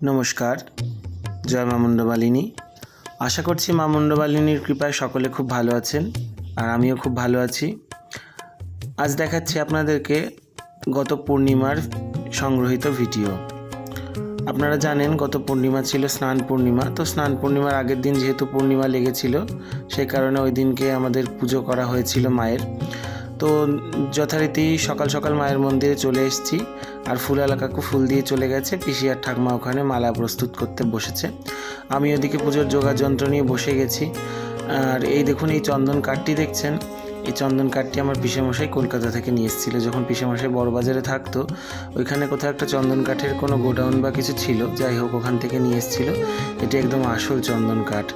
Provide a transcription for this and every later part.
নমস্কার, জয় মা মুন্ডমালিনী। আশা করছি মা মুন্ডমালিনীর কৃপায় সকলে খুব ভালো আছেন, আর আমিও খুব ভালো আছি। আজ দেখাচ্ছি আপনাদেরকে গত পূর্ণিমার সংগ্রহিত ভিডিও। আপনারা জানেন গত পূর্ণিমা ছিল স্নান পূর্ণিমা। তো স্নান পূর্ণিমার আগের দিন যেহেতু পূর্ণিমা লেগেছিল, সেই কারণে ওই দিনকে আমাদের পুজো করা হয়েছিল মায়ের। তো যথারীতি সকাল সকাল মায়ের মন্দিরে চলে এসেছি, আর ফুলওয়ালা কাকু ফুল দিয়ে চলে গেছে, পিসি আর ঠাকমা ওখানে মালা প্রস্তুত করতে বসেছে। আমি ওদিকে পুজোর যোগাড় যন্ত্র নিয়ে বসে গেছি। আর এই দেখুন, এই চন্দন কাঠটি দেখছেন, এই চন্দন কাঠটি আমার পিসেমশাই কলকাতা থেকে নিয়ে এসেছিলো। যখন পিসেমশাই বড়বাজারে থাকতো, ওইখানে কোথাও একটা চন্দন কাঠের কোনো গোডাউন বা কিছু ছিল, যাই হোক ওখান থেকে নিয়ে এসেছিলো। এটি একদম আসল চন্দন কাঠ।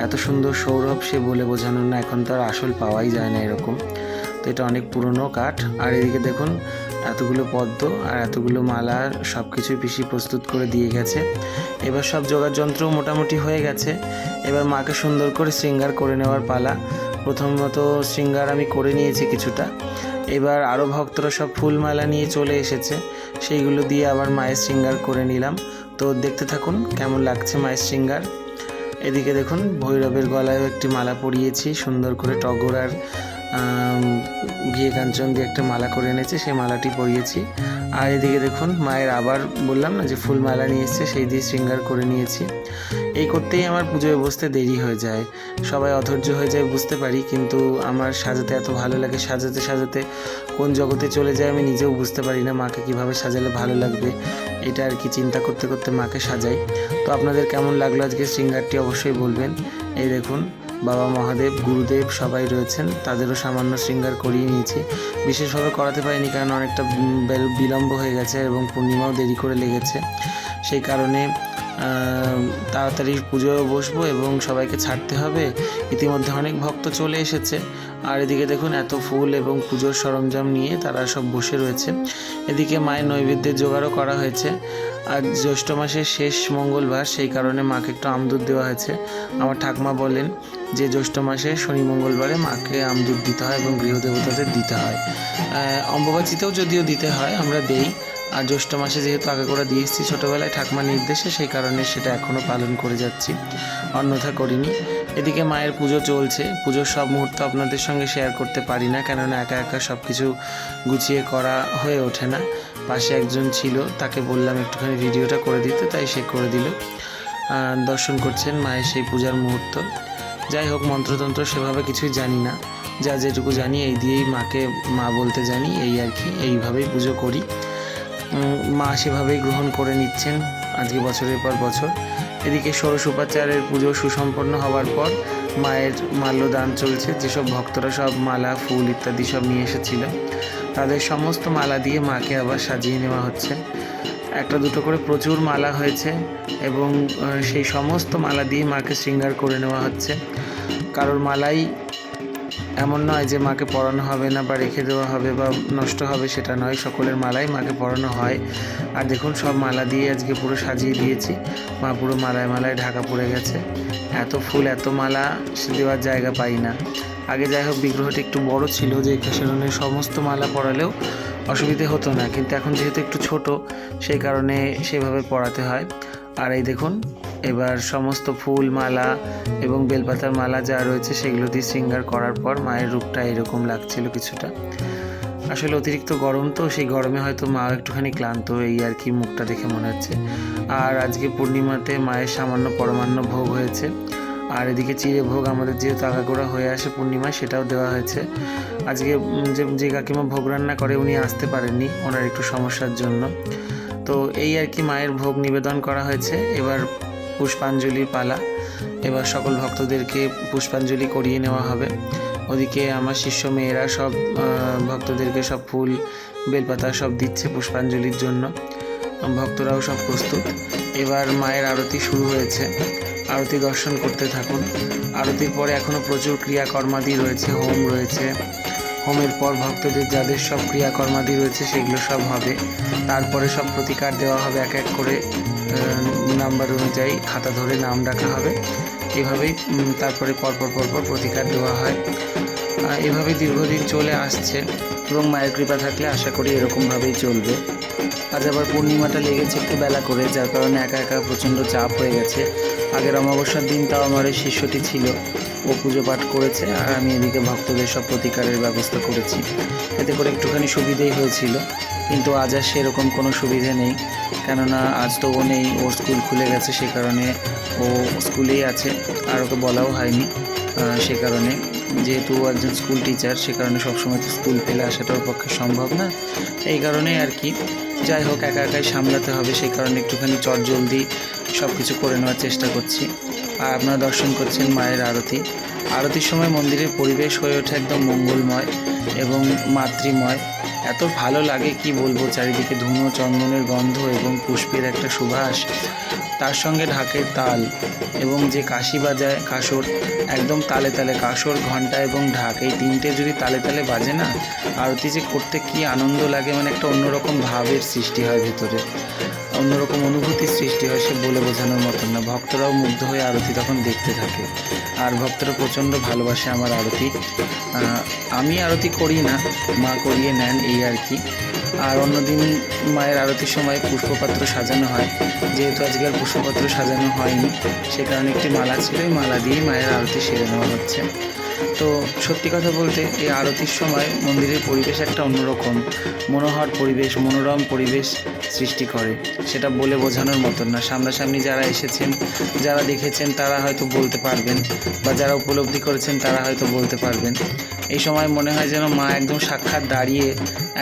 এত সুন্দর সৌরভ সে বলে বোঝানোর না, এখন তো আর আসল পাওয়াই যায় না এরকম। তো এটা অনেক পুরনো কাঠ। আর এদিকে দেখুন এতগুলো পদ্ম আর এতগুলো মালা সব কিছুই পিসি প্রস্তুত করে দিয়ে গেছে। এবার সব যোগাড় যন্ত্রও মোটামুটি হয়ে গেছে। এবার মাকে সুন্দর করে শৃঙ্গার করে নেওয়ার পালা। প্রথমত শৃঙ্গার আমি করে নিয়েছি কিছুটা। এবার আরও ভক্তরা সব ফুলমালা নিয়ে চলে এসেছে, সেইগুলো দিয়ে আবার মায়ের শৃঙ্গার করে নিলাম। তো দেখতে থাকুন কেমন লাগছে মায়ের শৃঙ্গার। এদিকে দেখুন ভৈরবের গলায়ও একটি মালা পরিয়েছি, সুন্দর করে টগর আর ঘিয়ে কাঞ্চন দিয়ে একটা মালা করে এনেছে, সেই মালাটি পরিয়েছি। আর এদিকে দেখুন মায়ের আবার বললাম না যে ফুল মালা নিয়ে এসছে, সেই দিয়ে শৃঙ্গার করে নিয়েছি। এই করতেই আমার পুজোয় বসতে দেরি হয়ে যায়। সবাই অধৈর্য হয়ে যায় বুঝতে পারি, কিন্তু আমার সাজাতে এত ভালো লাগে। সাজাতে সাজাতে কোন জগতে চলে যায় আমি নিজেও বুঝতে পারি না। মাকে কিভাবে সাজালে ভালো লাগবে, এটা আর কি চিন্তা করতে করতে মাকে সাজাই। তো আপনাদের কেমন লাগলো আজকে শৃঙ্গারটি অবশ্যই বলবেন। এই দেখুন বাবা মহাদেব, গুরুদেব সবাই রয়েছেন, তাদেরও সামান্য শৃঙ্গার করিয়ে নিয়েছি। বিশেষভাবে করাতে পারিনি কারণ অনেকটা বিলম্ব হয়ে গেছে এবং পূর্ণিমাও দেরি করে লেগেছে। সেই কারণে তাড়াতাড়ি পুজোয় বসবো এবং সবাইকে ছাড়তে হবে। ইতিমধ্যে অনেক ভক্ত চলে এসেছে। আর এদিকে দেখুন এত ফুল এবং পুজোর সরঞ্জাম নিয়ে তারা সব বসে রয়েছে। এদিকে মায়ের নৈবেদ্যের জোগাড়ও করা হয়েছে। আর জ্যৈষ্ঠ মাসের শেষ মঙ্গলবার, সেই কারণে মাকে একটু আমদুধ দেওয়া হয়েছে। আমার ঠাকমা বলেন যে জ্যৈষ্ঠ মাসে শনি মঙ্গলবারে মাকে আমদুধ দিতে হয় এবং গৃহদেবতাদের দিতে হয়। অম্বুবাচিতেও যদিও দিতে হয়, আমরা দেই। আর জ্যৈষ্ঠ মাসে যেহেতু আগে করে দিয়ে এসেছি ছোটোবেলায় ঠাকমার নির্দেশে, সেই কারণে সেটা এখনও পালন করে যাচ্ছি, অন্যথা করিনি। এদিকে মায়ের পুজো চলছে। পুজোর সব মুহূর্ত আপনাদের সঙ্গে শেয়ার করতে পারি না, কেননা একা একা সব কিছু গুছিয়ে করা হয়ে ওঠে না। পাশে একজন ছিল, তাকে বললাম একটুখানি ভিডিওটা করে দিতে, তাই সে করে দিল। দর্শন করছেন মায়ের সেই পূজার মুহূর্ত। যাই হোক, মন্ত্রতন্ত্র সেভাবে কিছুই জানি না, যা যেটুকু জানি এই দিয়েই মাকে মা বলতে জানি, এই আর কি। এইভাবেই পুজো করি। মা সেভাবেই গ্রহণ করে নিচ্ছেন আজকে বছরের পর বছর। এদিকে ষোড়শ উপাচারের পুজো সুসম্পন্ন হওয়ার পর মায়ের মাল্যদান চলছে। যেসব ভক্তরা সব মালা ফুল ইত্যাদি সব নিয়ে এসেছিল, তাদের সমস্ত মালা দিয়ে মাকে আবার সাজিয়ে নেওয়া হচ্ছে। একটা দুটো করে প্রচুর মালা হয়েছে এবং সেই সমস্ত মালা দিয়ে মাকে শৃঙ্গার করে নেওয়া হচ্ছে। কারোর মালাই এমন নয় যে মাকে পরানো হবে না বা রেখে দেওয়া হবে বা নষ্ট হবে, সেটা নয়। সকলের মালাই মাকে পরানো হয়। আর দেখুন সব মালা দিয়ে আজকে পুরো সাজিয়ে দিয়েছি। মা পুরো মালায় মালায় ঢাকা পড়ে গেছে। এত ফুল এত মালা দেওয়ার জায়গা পাই না। আগে যাই হোক বিগ্রহটি একটু বড় ছিল, যে কারণে সমস্ত মালা পরালেও অসুবিধে হতো না, কিন্তু এখন যেহেতু একটু ছোট, সেই কারণে সেভাবে পরাতে হয়। আর এই দেখুন এবার সমস্ত ফুল মালা এবং বেলপাতার মালা যা রয়েছে সেগুলো দিয়ে শৃঙ্গার করার পর মায়ের রূপটা এরকম লাগছিল কিছুটা। আসলে অতিরিক্ত গরম, তো সেই গরমে হয়তো মা একটুখানি ক্লান্ত, এই আর কি মুখটা দেখে মনে হচ্ছে। আর আজকে পূর্ণিমাতে মায়ের সামান্য পরমান্ন ভোগ হয়েছে। আর এদিকে চিড়ে ভোগ আমাদের যেহেতু আগাগোড়া হয়ে আসে পূর্ণিমায়, সেটাও দেওয়া হয়েছে। আজকে যে কাকিমা ভোগ রান্না করে উনি আসতে পারেননি, ওনার একটু সমস্যার জন্য। তো এই আর কি মায়ের ভোগ নিবেদন করা হয়েছে। এবার পুষ্পাঞ্জলির পালা। এবার সকল ভক্তদেরকে পুষ্পাঞ্জলি করিয়ে নেওয়া হবে। ওদিকে আমার শিষ্য মেয়েরা সব ভক্তদেরকে সব ফুল বেলপাতা সব দিচ্ছে পুষ্পাঞ্জলির জন্য। ভক্তরাও সব প্রস্তুত। এবার মায়ের আরতি শুরু হয়েছে। আরতি দর্শন করতে থাকুন। আরতির পরে এখনও প্রচুর ক্রিয়াকর্মাদি রয়েছে, হোম রয়েছে। হোমের পর ভক্তদের যাদের সব ক্রিয়াকর্মাদি রয়েছে সেগুলো সব হবে। তারপরে সব প্রতিকার দেওয়া হবে, এক এক করে নাম্বার অনুযায়ী খাতা ধরে নাম রাখা হবে। এভাবেই তারপরে পরপর প্রতিকার দেওয়া হয়। এভাবেই দীর্ঘদিন চলে আসছে এবং মায়ের কৃপা থাকলে আশা করি এরকমভাবেই চলবে। আজ আবার পূর্ণিমাটা লেগেছে একটু বেলা করে, যার কারণে একা একা প্রচণ্ড চাপ হয়ে গেছে। আগের অমাবস্যার দিনটাও আমার ওই শিষ্যটি ছিল, ও পুজো পাঠ করেছে, আর আমি এদিকে ভক্তদের সব প্রতিকারের ব্যবস্থা করেছি। এতে করে একটুখানি সুবিধেই হয়েছিল, কিন্তু আজ আর সেরকম কোনো সুবিধে নেই, কেননা আজ তো ও নেই, ওর স্কুল খুলে গেছে, সে কারণে ও স্কুলেই আছে, আর ওকে বলাও হয়নি। সে কারণে যেহেতু ও একজন স্কুল টিচার, সে কারণে সবসময় তো স্কুল ফেলে আসাটা ওর পক্ষে সম্ভব না, এই কারণেই আর কি। যাই হোক, একা একাই সামলাতে হবে, সেই কারণে একটুখানি চটজলদি সব কিছু করে নেওয়ার চেষ্টা করছি। আর আপনারা দর্শন করছেন মায়ের আরতি। আরতির সময় মন্দিরের পরিবেশ হয়ে ওঠে একদম মঙ্গলময় এবং মাতৃময়। এত ভালো লাগে কি বলবো, চারিদিকে ধুনো চন্দনের গন্ধ এবং পুষ্পের একটা সুবাস, তার সঙ্গে ঢাকের তাল এবং যে কাশি বাজায় কাসর, একদম তালে তালে কাসর, ঘণ্টা এবং ঢাক, এই তিনটে যদি তালে তালে বাজে না, আরতি যে করতে কি আনন্দ লাগে, মানে একটা অন্যরকম ভাবের সৃষ্টি হয় ভেতরে, অন্যরকম অনুভূতির সৃষ্টি হয়, সে বলে বোঝানোর মতন না। ভক্তরাও মুগ্ধ হয়ে আরতি তখন দেখতে থাকে, আর ভক্তরা প্রচণ্ড ভালোবাসে আমার আরতি। আমি আরতি করি না, মা করিয়ে নেন, এই আর কি। আর অন্যদিন মায়ের আরতির সময় পুষ্পপাত্র সাজানো হয়, যেহেতু আজকে আর পুষ্পপাত্র সাজানো হয়নি, সে কারণে একটি মালা ছিল, এই মালা দিয়েই মায়ের আরতি সেরে নেওয়া হচ্ছে। তো সত্যি কথা বলতে এই আরতির সময় মন্দিরের পরিবেশ একটা অন্যরকম মনোহর পরিবেশ, মনোরম পরিবেশ সৃষ্টি করে, সেটা বলে বোঝানোর মতন না। সামনাসামনি যারা এসেছেন, যারা দেখেছেন, তারা হয়তো বলতে পারবেন, বা যারা উপলব্ধি করেছেন তারা হয়তো বলতে পারবেন। এই সময় মনে হয় যেন মা একদম সাক্ষাৎ দাঁড়িয়ে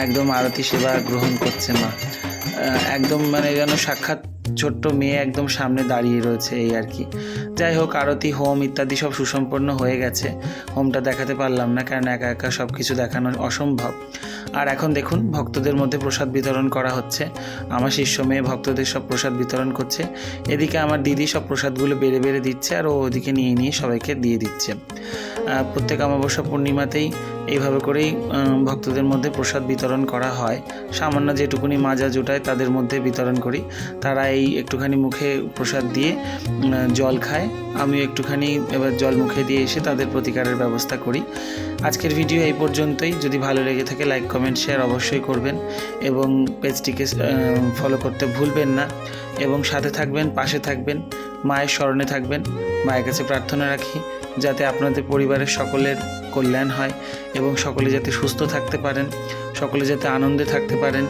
একদম আরতি সেবা গ্রহণ করছে মা, একদম মানে যেন সাক্ষাৎ ছোট্ট মেয়ে একদম সামনে দাঁড়িয়ে রয়েছে, এই আর কি। যাই হোক, আরতি, হোম ইত্যাদি সব সুসম্পন্ন হয়ে গেছে। হোমটা দেখাতে পারলাম না, কারণ একা একা সব কিছু দেখানো অসম্ভব। আর এখন দেখুন, ভক্তদের মধ্যে প্রসাদ বিতরণ করা হচ্ছে। আমার শিষ্য মেয়ে ভক্তদের সব প্রসাদ বিতরণ করছে। এদিকে আমার দিদি সব প্রসাদগুলো বেড়ে বেড়ে দিচ্ছে, আর ও ওদিকে নিয়ে নিয়ে সবাইকে দিয়ে দিচ্ছে। প্রত্যেক অমাবস্যা পূর্ণিমাতেই এইভাবে করেই ভক্তদের মধ্যে প্রসাদ বিতরণ করা হয়। সামান্য যেটুকুনি মাজা জোটায় তাদের মধ্যে বিতরণ করি, তারা এই একটুখানি মুখে প্রসাদ দিয়ে জল খায়। আমি একটুখানি এবার জল মুখে দিয়ে এসে তাদের প্রতিকারের ব্যবস্থা করি। আজকের ভিডিও এই পর্যন্তই। যদি ভালো লেগে থাকে লাইক কমেন্ট শেয়ার অবশ্যই করবেন, এবং পেজটিকে ফলো করতে ভুলবেন না, এবং সাথে থাকবেন, পাশে থাকবেন, মায়ের স্মরণে থাকবেন। মায়ের কাছে প্রার্থনা রাখি যাতে আপনাদের পরিবারের সকলের কল্যাণ হয়, এবং সকলে যাতে সুস্থ থাকতে পারেন, সকলে যাতে আনন্দে থাকতে পারেন,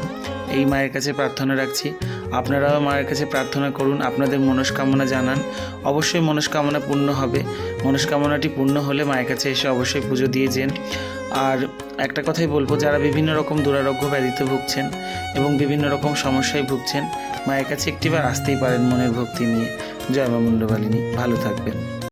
এই মায়ের কাছে প্রার্থনা রাখছি। আপনারাও মায়ের কাছে প্রার্থনা করুন, আপনাদের মনস্কামনা জানান, অবশ্যই মনস্কামনা পূর্ণ হবে। মনস্কামনাটি পূর্ণ হলে মায়ের কাছে এসে অবশ্যই পুজো দিয়ে যান। আর একটা কথাই বলবো, যারা বিভিন্ন রকম দুরারোগ্য ব্যাধিতে ভুগছেন এবং বিভিন্ন রকম সমস্যায় ভুগছেন, মায়ের কাছে একটিবার আসতেই পারেন মনের ভক্তি নিয়ে। জয় মা মুন্ডমালিনী। ভালো থাকবেন।